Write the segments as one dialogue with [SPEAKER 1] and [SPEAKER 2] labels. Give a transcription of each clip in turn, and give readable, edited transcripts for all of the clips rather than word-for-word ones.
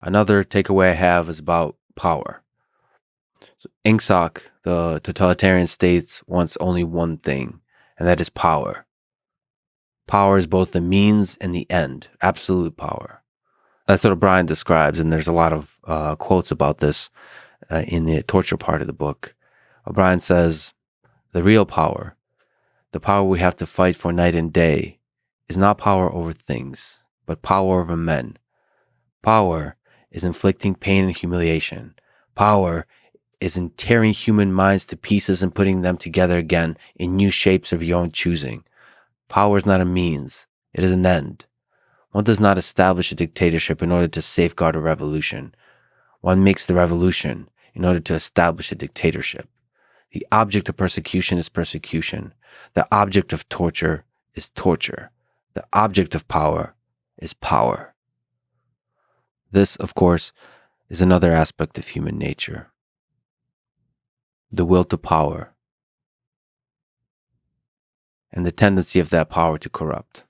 [SPEAKER 1] Another takeaway I have is about power. Ingsoc, the totalitarian states, wants only one thing, and that is power. Power is both the means and the end, absolute power. That's what O'Brien describes, and there's a lot of quotes about this in the torture part of the book. O'Brien says, the real power, the power we have to fight for night and day, is not power over things, but power over men. Power is inflicting pain and humiliation. Power is in tearing human minds to pieces and putting them together again in new shapes of your own choosing. Power is not a means, it is an end. One does not establish a dictatorship in order to safeguard a revolution. One makes the revolution in order to establish a dictatorship. The object of persecution is persecution. The object of torture is torture. The object of power is power. This, of course, is another aspect of human nature. The will to power and the tendency of that power to corrupt.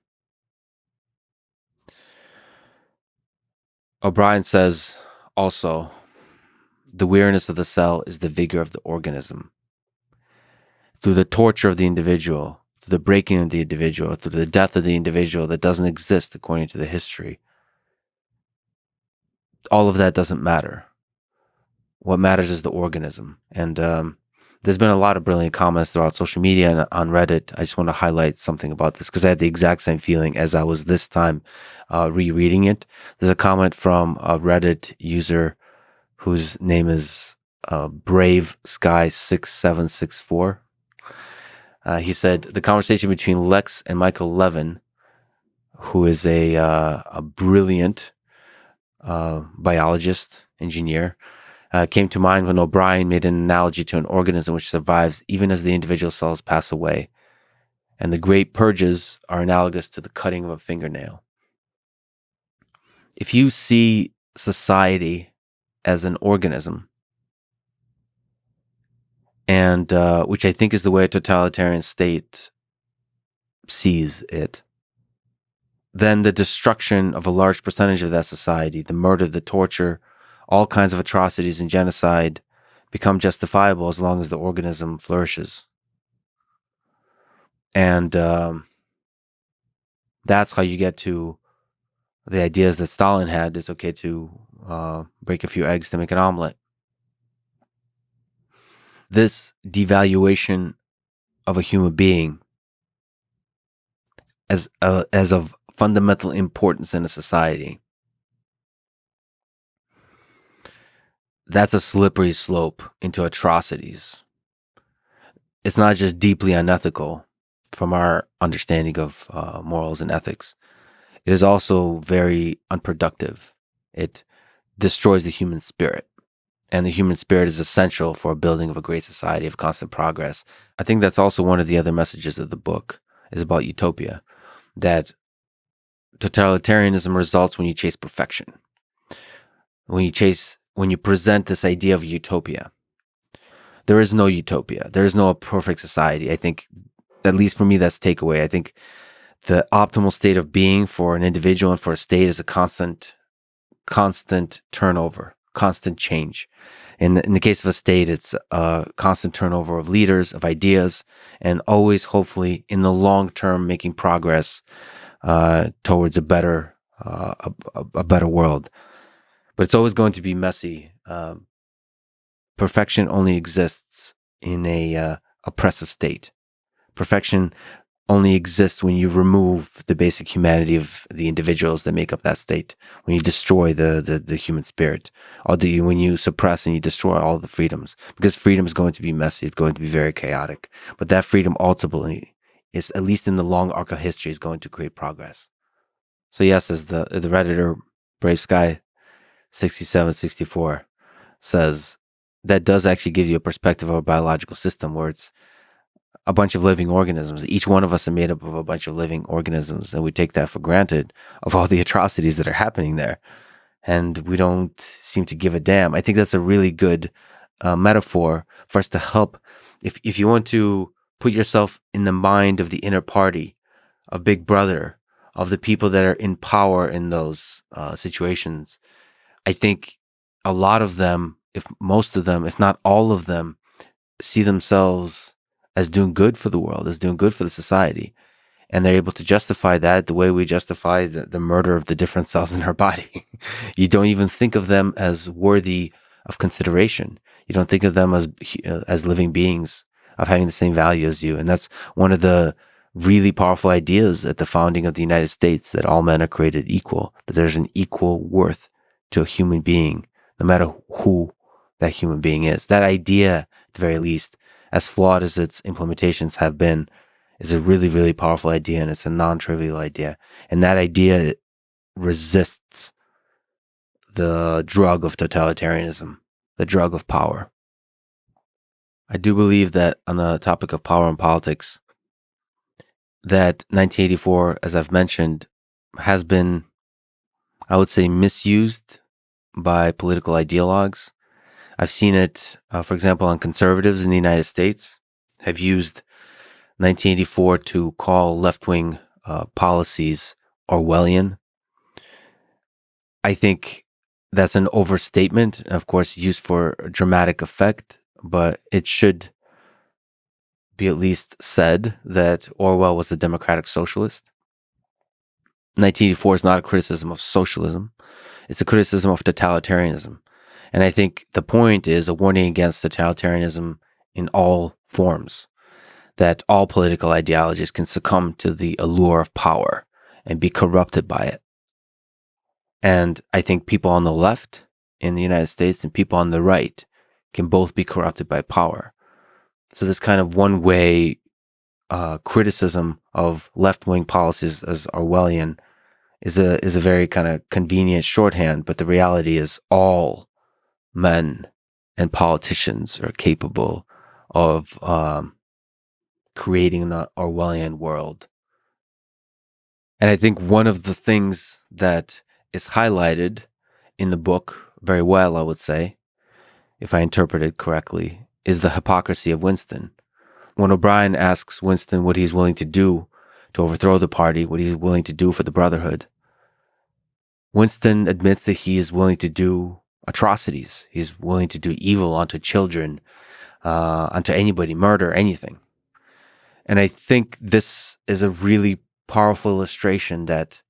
[SPEAKER 1] O'Brien says also, the weariness of the cell is the vigor of the organism. Through the torture of the individual, through the breaking of the individual, through the death of the individual that doesn't exist according to the history, all of that doesn't matter. What matters is the organism. And there's been a lot of brilliant comments throughout social media and on Reddit. I just want to highlight something about this because I had the exact same feeling as I was this time rereading it. There's a comment from a Reddit user whose name is Brave Sky 6764. He said the conversation between Lex and Michael Levin, who is a brilliant biologist, engineer, came to mind when O'Brien made an analogy to an organism which survives even as the individual cells pass away. And the great purges are analogous to the cutting of a fingernail. If you see society as an organism, and which I think is the way a totalitarian state sees it, then the destruction of a large percentage of that society, the murder, the torture, all kinds of atrocities and genocide become justifiable as long as the organism flourishes. And that's how you get to the ideas that Stalin had. It's okay to break a few eggs to make an omelet. This devaluation of a human being as of fundamental importance in a society, that's a slippery slope into atrocities. It's not just deeply unethical from our understanding of morals and ethics. It is also very unproductive. It destroys the human spirit. And the human spirit is essential for building of a great society of constant progress. I think that's also one of the other messages of the book is about utopia, that totalitarianism results when you chase perfection. When you present this idea of utopia. There is no utopia. There is no perfect society. I think, at least for me, that's takeaway. I think the optimal state of being for an individual and for a state is a constant turnover, constant change. In the case of a state, it's a constant turnover of leaders, of ideas, and always, hopefully, in the long term, making progress towards a better world. But it's always going to be messy. Perfection only exists in a oppressive state. Perfection only exists when you remove the basic humanity of the individuals that make up that state, when you destroy the human spirit, or when you suppress and you destroy all the freedoms. Because freedom is going to be messy, it's going to be very chaotic. But that freedom ultimately is, at least in the long arc of history, is going to create progress. So yes, as the Redditor Brave Sky 6764 says, that does actually give you a perspective of a biological system where it's a bunch of living organisms. Each one of us are made up of a bunch of living organisms, and we take that for granted of all the atrocities that are happening there. And we don't seem to give a damn. I think that's a really good metaphor for us to help. If you want to put yourself in the mind of the inner party, of Big Brother, of the people that are in power in those situations, I think a lot of them, if most of them, if not all of them, see themselves as doing good for the world, as doing good for the society. And they're able to justify that the way we justify the murder of the different cells in our body. You don't even think of them as worthy of consideration. You don't think of them as living beings, of having the same value as you. And that's one of the really powerful ideas at the founding of the United States, that all men are created equal, that there's an equal worth to a human being, no matter who that human being is. That idea, at the very least, as flawed as its implementations have been, is a really, really powerful idea, and it's a non-trivial idea. And that idea resists the drug of totalitarianism, the drug of power. I do believe that on the topic of power and politics, that 1984, as I've mentioned, has been, I would say, misused by political ideologues. I've seen it, for example, on conservatives in the United States have used 1984 to call left-wing policies Orwellian. I think that's an overstatement, of course, used for dramatic effect, but it should be at least said that Orwell was a democratic socialist. 1984 is not a criticism of socialism. It's a criticism of totalitarianism. And I think the point is a warning against totalitarianism in all forms, that all political ideologies can succumb to the allure of power and be corrupted by it. And I think people on the left in the United States and people on the right can both be corrupted by power. So this kind of one-way criticism of left-wing policies as Orwellian is a very kind of convenient shorthand, but the reality is all men and politicians are capable of creating an Orwellian world. And I think one of the things that is highlighted in the book very well, I would say, if I interpret it correctly, is the hypocrisy of Winston. When O'Brien asks Winston what he's willing to do to overthrow the party, what he's willing to do for the Brotherhood, Winston admits that he is willing to do atrocities. He's willing to do evil onto children, onto anybody, murder, anything. And I think this is a really powerful illustration that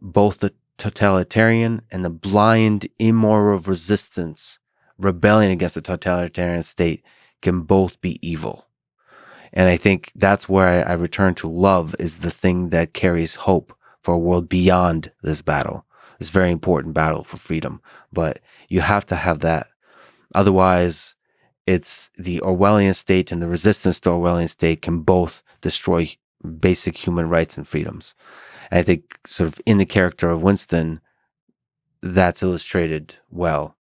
[SPEAKER 1] both the totalitarian and the blind, immoral resistance, rebellion against the totalitarian state can both be evil. And I think that's where I return to love is the thing that carries hope for a world beyond this battle, this very important battle for freedom. But you have to have that. Otherwise, it's the Orwellian state and the resistance to Orwellian state can both destroy basic human rights and freedoms. And I think sort of in the character of Winston, that's illustrated well